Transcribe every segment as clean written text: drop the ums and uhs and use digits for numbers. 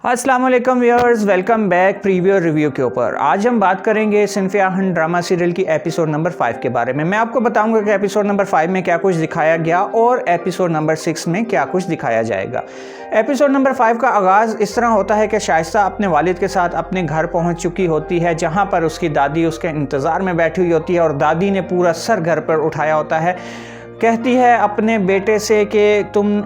अस्सलाम वालेकुम viewers, welcome back preview review के ऊपर। आज हम बात करेंगे सिनफ़े आहन ड्रामा सीरियल की एपिसोड नंबर 5 के बारे में। मैं आपको बताऊंगा कि एपिसोड नंबर 5 में क्या कुछ दिखाया गया और एपिसोड नंबर 6 में क्या कुछ दिखाया जाएगा। एपिसोड नंबर 5 का आगाज़ इस तरह होता है कि शाइस्ता अपने वालिद के साथ अपने घर पहुंच चुकी होती है, जहां पर उसकी दादी उसके इंतज़ार में बैठी हुई होती है और दादी ने पूरा सर घर पर उठाया होता है। कहती है अपने बेटे से कि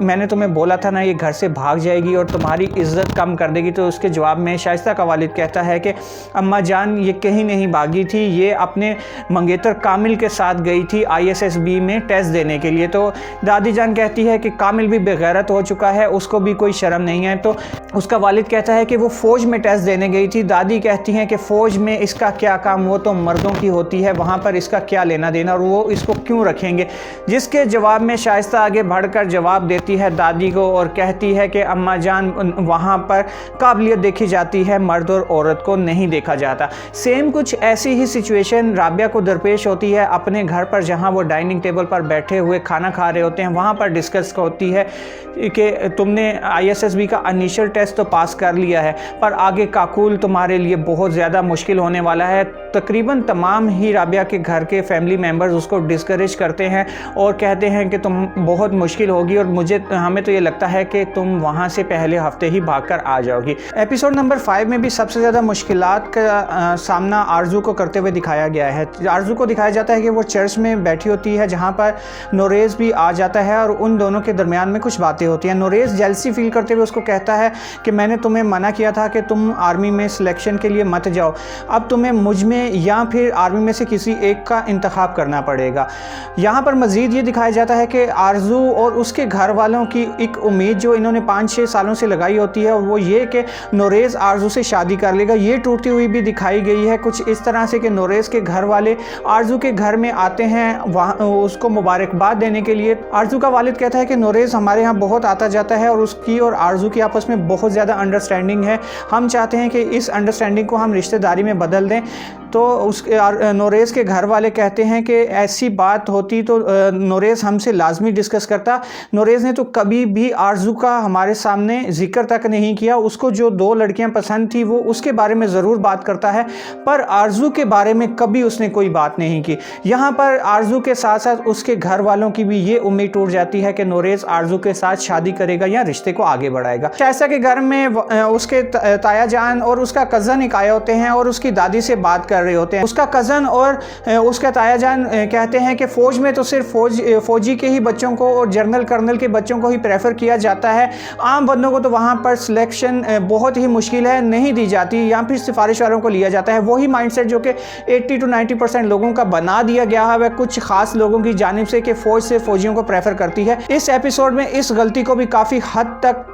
मैंने तुम्हें बोला था ना, ये घर से भाग जाएगी और तुम्हारी इज़्ज़त कम कर देगी। तो उसके जवाब में शाइस्ता का वालिद कहता है कि अम्मा जान, ये कहीं नहीं भागी थी, ये अपने मंगेतर कामिल के साथ गई थी ISSB में टेस्ट देने के लिए। तो दादी जान कहती है कि कामिल भी बेगैरत हो चुका है, उसको भी कोई शर्म नहीं है। तो उसका वालिद कहता है कि वो फ़ौज में टेस्ट देने गई थी। दादी कहती हैं कि फ़ौज में इसका क्या काम, वो तो मर्दों की होती है, वहाँ पर इसका क्या लेना देना और वो इसको क्यों रखेंगे। जिसके जवाब में शाइस्ता आगे बढ़कर जवाब देती है दादी को और कहती है कि अम्मा जान, वहाँ पर काबिलियत देखी जाती है, मर्द और औरत को नहीं देखा जाता। सेम कुछ ऐसी ही सिचुएशन राबिया को दरपेश होती है अपने घर पर, जहाँ वो डाइनिंग टेबल पर बैठे हुए खाना खा रहे होते हैं। वहाँ पर डिस्कस होती है कि तुमने ISSB का इनिशियल टेस्ट तो पास कर लिया है, पर आगे काकूल तुम्हारे लिए बहुत ज़्यादा मुश्किल होने वाला है। तकरीबन तमाम ही राबिया के घर के फैमिली मेम्बर्स उसको डिस्करेज करते हैं और कहते हैं कि तुम बहुत मुश्किल होगी और हमें तो ये लगता है कि तुम वहाँ से पहले हफ्ते ही भागकर आ जाओगी। एपिसोड नंबर 5 में भी सबसे ज़्यादा मुश्किलात का सामना आरजू को करते हुए दिखाया गया है। आरजू को दिखाया जाता है कि वो चर्च में बैठी होती है, जहाँ पर नोरेज़ भी आ जाता है और उन दोनों के दरमियान में कुछ बातें होती हैं। नोरेज़ जेलसी फील करते हुए उसको कहता है कि मैंने तुम्हें मना किया था कि तुम आर्मी में सिलेक्शन के लिए मत जाओ, अब तुम्हें मुझ में या फिर आर्मी में से किसी एक का इंतखाब करना पड़ेगा। यहाँ पर मज़ीद ये दिखाया जाता है कि आरजू और उसके घर वालों की एक उम्मीद जो इन्होंने 5-6 सालों से लगाई होती है, और वो ये कि नोरेज़ आरजू से शादी कर लेगा, ये टूटती हुई भी दिखाई गई है कुछ इस तरह से कि नोरेज़ के घर वाले आरजू के घर में आते हैं वहाँ उसको मुबारकबाद देने के लिए। आरजू का वालिद कहता है कि नोरेज़ हमारे यहाँ बहुत आता जाता है और उसकी और आरजू की आपस में बहुत ज़्यादा अंडरस्टैंडिंग है, हम चाहते हैं कि इस अंडरस्टैंडिंग को हम रिश्तेदारी में बदल दें। तो नोरेज़ के घर वाले कहते हैं कि ऐसी बात होती तो नोरेज़ हमसे लाजमी डिस्कस करता। नोरेज़ ने तो कभी भी आरजू का हमारे सामने जिक्र तक नहीं किया, उसको जो 2 लड़कियां पसंद थी वो उसके बारे में ज़रूर बात करता है, पर आरजू के बारे में कभी उसने कोई बात नहीं की। यहाँ पर आरजू के साथ साथ उसके घर वालों की भी ये उम्मीद टूट जाती है कि नोरेज़ आरजू के साथ शादी करेगा या रिश्ते को आगे बढ़ाएगा। शाइस्ता के घर में उसके ताया जान और उसका कज़न एक आए होते हैं और उसकी दादी से बात कर रहे होते हैं। उसका कज़न और उसका ताया जान कहते हैं कि फ़ौज में तो सिर्फ फ़ौजी के ही बच्चों को और जनरल कर्नल के बच्चों को ही प्रेफर किया जाता है, आम बंदों को तो वहाँ पर सिलेक्शन बहुत ही मुश्किल है, नहीं दी जाती या फिर सिफारिश वालों को लिया जाता है। वही माइंडसेट जो कि 80 to 90% लोगों का बना दिया गया है वह कुछ खास लोगों की जानिब से कि फ़ौज से फ़ौजियों को प्रेफर करती है। इस एपिसोड में इस गलती को भी काफ़ी हद तक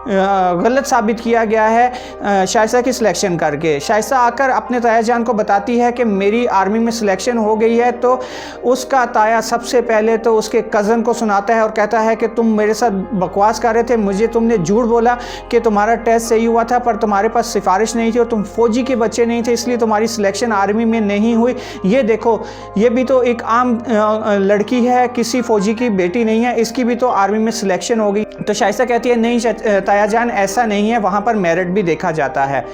गलत साबित किया गया है शाइस्ता की सिलेक्शन करके। शाइस्ता आकर अपने ताया जान को बताती है कि मेरी आर्मी में सिलेक्शन हो गई है, तो उसका ताया सबसे पहले तो उसके कज़न को सुनाता है और कहता है कि तुम मेरे साथ बकवास कर रहे थे, मुझे तुमने झूठ बोला कि तुम्हारा टेस्ट सही हुआ था, पर तुम्हारे पास सिफारिश नहीं थी और तुम फ़ौजी के बच्चे नहीं थे, इसलिए तुम्हारी सिलेक्शन आर्मी में नहीं हुई। ये देखो, ये भी तो एक आम लड़की है, किसी फ़ौजी की बेटी नहीं है, इसकी भी तो आर्मी में सिलेक्शन हो गई। तो शाइस्ता कहती है नहीं ताया जान, ऐसा नहीं है, वहाँ पर मेरिट भी देखा जाता है।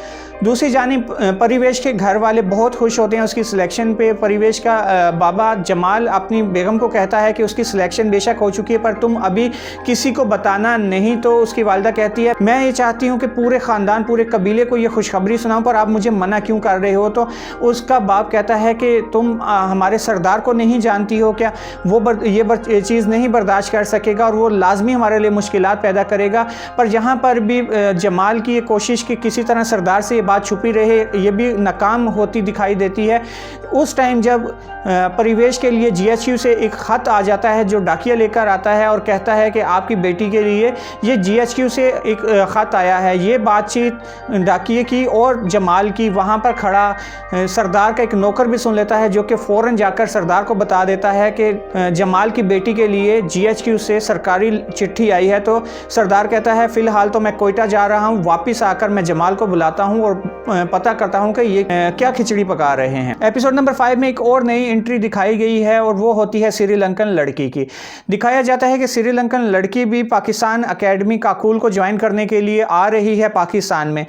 दूसरी जानिब परिवेश के घर वाले बहुत खुश होते हैं उसकी सिलेक्शन पे। परिवेश का बाबा जमाल अपनी बेगम को कहता है कि उसकी सिलेक्शन बेशक हो चुकी है, पर तुम अभी किसी को बताना नहीं। तो उसकी वालिदा कहती है मैं ये चाहती हूँ कि पूरे ख़ानदान, पूरे कबीले को ये खुशखबरी सुनाऊँ, पर आप मुझे मना क्यों कर रहे हो। तो उसका बाप कहता है कि तुम हमारे सरदार को नहीं जानती हो क्या, वो ये चीज़ नहीं बर्दाश्त कर सकेगा और वो लाजमी हमारे लिए मुश्किलात पैदा करेगा। पर यहाँ पर भी जमाल की ये कोशिश कि किसी तरह सरदार से ये बात छुपी रहे, ये भी नाकाम होती दिखाई देती है। उस टाइम जब परिवेश के लिए GHQ से एक ख़त आ जाता है जो डाकिया लेकर आता है और कहता है कि आपकी बेटी के लिए ये GHQ से एक ख़त आया है। ये बातचीत डाकिए की और जमाल की, वहाँ पर खड़ा सरदार का एक नौकर भी सुन लेता है, जो कि फ़ौरन जाकर सरदार को बता देता है कि जमाल की बेटी के लिए GHQ से सरकारी चिट्ठी आई है। तो सरदार कहता है फ़िलहाल तो मैं कोयटा जा रहा हूँ, वापस आकर मैं जमाल को बुलाता हूँ और पता करता हूँ कि ये क्या खिचड़ी पका रहे हैं। एपिसोड नंबर 5 में एक और नई एंट्री दिखाई गई है और वो होती है श्रीलंकन लड़की की। दिखाया जाता है कि श्रीलंकन लड़की भी पाकिस्तान अकेडमी काकूल को ज्वाइन करने के लिए आ रही है पाकिस्तान में।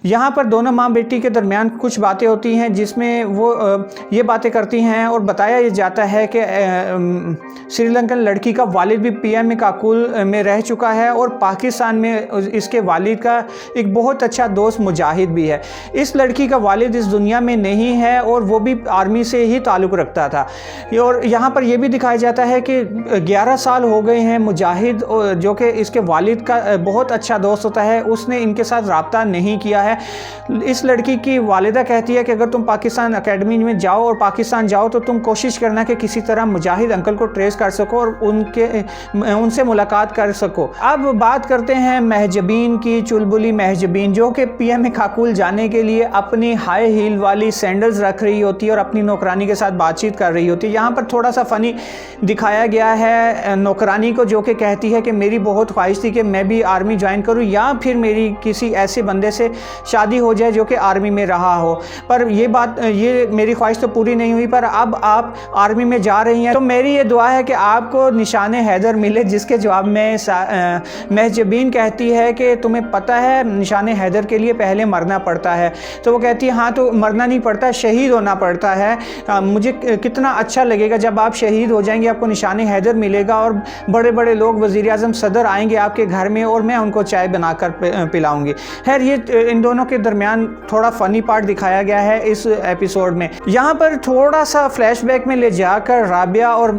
यहाँ पर दोनों माँ बेटी के दरमियान कुछ बातें होती हैं जिसमें वो ये बातें करती हैं और बताया जाता है कि श्रीलंकन लड़की का वालिद भी पीएम काकूल में रह चुका है और पाकिस्तान में इसके वालिद का एक बहुत अच्छा दोस्त मुजाहिद भी है। इस लड़की का वालिद इस दुनिया में नहीं है और वो भी आर्मी से ही ताल्लुक़ रखता था। और यहाँ पर यह भी दिखाया जाता है कि 11 साल हो गए हैं, मुजाहिद जो कि इसके वालिद का बहुत अच्छा दोस्त होता है, उसने इनके साथ रब्ता नहीं किया है। इस लड़की की वालिदा कहती है कि अगर तुम पाकिस्तान अकेडमी में जाओ और पाकिस्तान जाओ तो तुम कोशिश करना कि किसी तरह मुजाहिद अंकल को ट्रेस कर सको और उनसे मुलाकात कर सको। अब बात करते हैं महजबीन की, चुलबुली महजबीन, जो कि पीएम काकूल जाने के लिए अपनी हाई हील वाली सैंडल्स रख रही होती है और अपनी नौकरानी के साथ बातचीत कर रही होती है। यहाँ पर थोड़ा सा फ़नी दिखाया गया है नौकरानी को, जो कि कहती है कि मेरी बहुत ख्वाहिश थी कि मैं भी आर्मी ज्वाइन करूँ या फिर मेरी किसी ऐसे बंदे से शादी हो जाए जो कि आर्मी में रहा हो, पर ये मेरी ख्वाहिश तो पूरी नहीं हुई। पर अब आप आर्मी में जा रही हैं तो मेरी ये दुआ है कि आपको निशाने हैदर मिले। जिसके जवाब में महजबीन कहती है कि तुम्हें पता है निशाने हैदर के लिए पहले मरना पड़ता है। तो वो कहती है हाँ, तो मरना नहीं पड़ता, शहीद होना पड़ता है। मुझे कितना अच्छा लगेगा जब आप शहीद हो जाएंगे, आपको निशाने हैदर मिलेगा और बड़े बड़े लोग, वज़ीर आज़म, सदर आएंगे आपके घर में और मैं उनको चाय बनाकर पिलाऊंगी। खैर, ये इन दोनों के दरमियान थोड़ा फ़नी पार्ट दिखाया गया है इस एपिसोड में। यहाँ पर थोड़ा सा फ्लैशबैक में ले जाकर राबिया और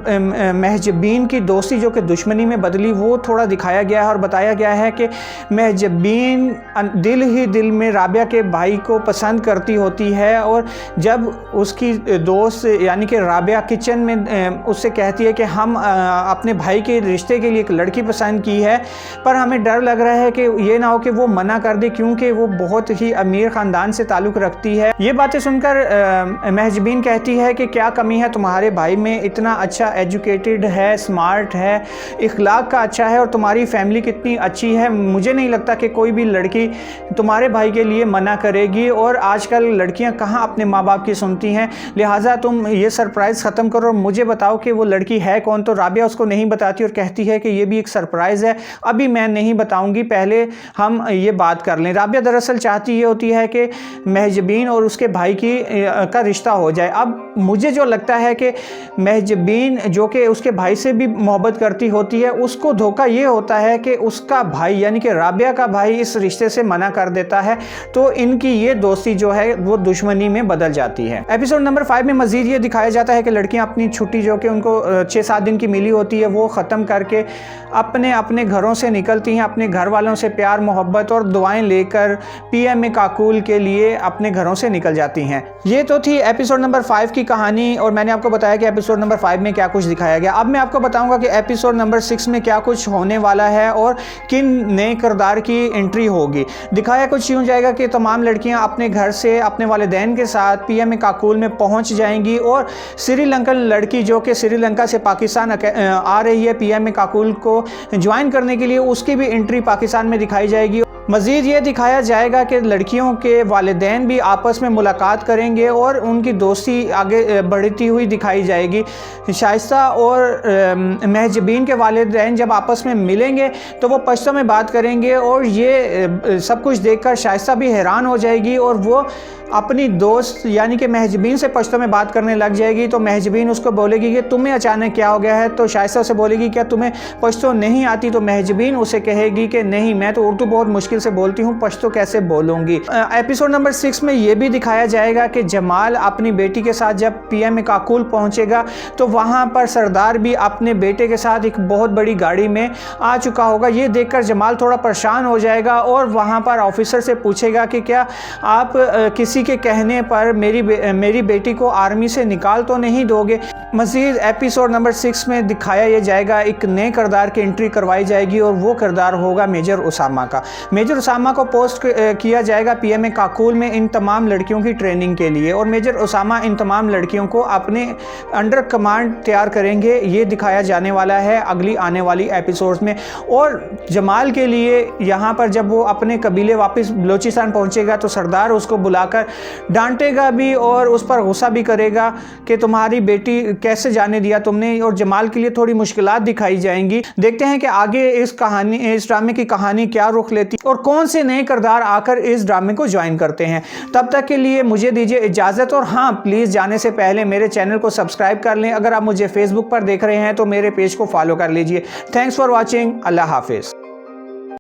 महजबीन की दोस्ती जो कि दुश्मनी में बदली, वो थोड़ा दिखाया गया है और बताया गया है कि महजबीन दिल ही दिल में राबिया के भाई को पसंद करती होती है और जब उसकी दोस्त यानी कि राबिया किचन में उससे कहती है कि हम अपने भाई के रिश्ते के लिए एक लड़की पसंद की है, पर हमें डर लग रहा है कि ये ना हो कि वो मना कर दे क्योंकि वो बहुत ही अमीर ख़ानदान से ताल्लुक़ रखती है। ये बातें सुनकर महजबीन कहती है कि क्या कमी है तुम्हारे भाई में, इतना अच्छा एजुकेटेड है, स्मार्ट है, इखलाक का अच्छा है और तुम्हारी फैमिली कितनी अच्छी है। मुझे नहीं लगता कि कोई भी लड़की तुम्हारे भाई के लिए मना करेगी और आजकल लड़कियां कहाँ अपने माँ बाप की सुनती हैं, लिहाजा तुम ये सरप्राइज़ ख़त्म करो और मुझे बताओ कि वो लड़की है कौन। तो राबिया उसको नहीं बताती और कहती है कि ये भी एक सरप्राइज़ है, अभी मैं नहीं बताऊँगी, पहले हम ये बात कर लें। राबिया दरअसल चाहती ये होती है कि महजबीन और उसके भाई का रिश्ता हो जाए। अब मुझे जो लगता है कि महजबीन जो कि उसके भाई से भी मोहब्बत करती होती है, उसको धोखा ये होता है कि उसका भाई यानी कि राबिया का भाई इस रिश्ते से मना कर देता है, तो इनकी ये दोस्ती जो है वो दुश्मनी में बदल जाती है। एपिसोड नंबर 5 में मजीद ये दिखाया जाता है कि लड़कियां अपनी छुट्टी जो कि उनको 6-7 दिन की मिली होती है वो ख़त्म करके अपने अपने घरों से निकलती हैं, अपने घर वालों से प्यार मोहब्बत और दुआएं लेकर पीएम काकूल के लिए अपने घरों से निकल जाती हैं। ये तो थी एपिसोड नंबर 5 की कहानी और मैंने आपको बताया कि एपिसोड नंबर 5 में क्या कुछ दिखाया गया। अब मैं आपको बताऊंगा कि एपिसोड नंबर 6 में क्या कुछ होने वाला है और किन नए किरदार की एंट्री होगी। दिखाया कुछ यूँ जाएगा कि तमाम लड़कियां अपने घर से अपने वालिदैन के साथ पीएम काकूल में पहुंच जाएंगी और श्रीलंकन लड़की जो कि श्रीलंका से पाकिस्तान आ रही है पीएम काकूल को ज्वाइन करने के लिए, उसकी भी एंट्री पाकिस्तान में दिखाई जाएगी। मज़ीद ये दिखाया जाएगा कि लड़कियों के वालिदैन भी आपस में मुलाकात करेंगे और उनकी दोस्ती आगे बढ़ती हुई दिखाई जाएगी। शाइस्ता और महजबीन के वालिदैन जब आपस में मिलेंगे तो वो पश्तो में बात करेंगे और ये सब कुछ देखकर शाइस्ता भी हैरान हो जाएगी और वो अपनी दोस्त यानी कि महजबीन से पश्तो में बात करने लग जाएगी। तो महजबीन उसको बोलेगी कि तुम्हें अचानक क्या हो गया है, तो शाइस्ता उसे बोलेगी क्या तुम्हें पश्तो नहीं आती, तो महजबीन उसे कहेगी कि नहीं, मैं तो उर्दू बहुत मुश्किल से बोलती हूँ, पश्तो कैसे बोलूँगी। एपिसोड नंबर 6 में ये भी दिखाया जाएगा कि जमाल अपनी बेटी के साथ जब पीएम काकूल पहुँचेगा तो वहाँ पर सरदार भी अपने बेटे के साथ एक बहुत बड़ी गाड़ी में आ चुका होगा। ये देखकर जमाल थोड़ा परेशान हो जाएगा और वहाँ पर ऑफिसर से पूछेगा कि क्या आप किसी के कहने पर मेरी बेटी को आर्मी से निकाल तो नहीं दोगे। मज़ीद एपिसोड नंबर 6 में दिखाया यह जाएगा, एक नए किरदार की एंट्री करवाई जाएगी और वो किरदार होगा मेजर उसामा का। मेजर उसामा को पोस्ट किया जाएगा पीएमए काकुल में इन तमाम लड़कियों की ट्रेनिंग के लिए, और मेजर उसामा इन तमाम लड़कियों को अपने अंडर कमांड तैयार करेंगे। ये दिखाया जाने वाला है अगली आने वाली एपिसोड्स में। और जमाल के लिए यहाँ पर जब वो अपने कबीले वापस बलोचिस्तान पहुँचेगा तो सरदार उसको बुलाकर डांटेगा भी और उस पर गुस्सा भी करेगा कि तुम्हारी बेटी कैसे जाने दिया तुमने, और जमाल के लिए थोड़ी मुश्किलात दिखाई जाएंगी। देखते हैं कि आगे इस ड्रामे की कहानी क्या रुख लेती और कौन से नए किरदार आकर इस ड्रामे को ज्वाइन करते हैं। तब तक के लिए मुझे दीजिए इजाज़त, और हाँ, प्लीज़ जाने से पहले मेरे चैनल को सब्सक्राइब कर लें। अगर आप मुझे फेसबुक पर देख रहे हैं तो मेरे पेज को फॉलो कर लीजिए। Thanks for watching. अल्लाह हाफिज़।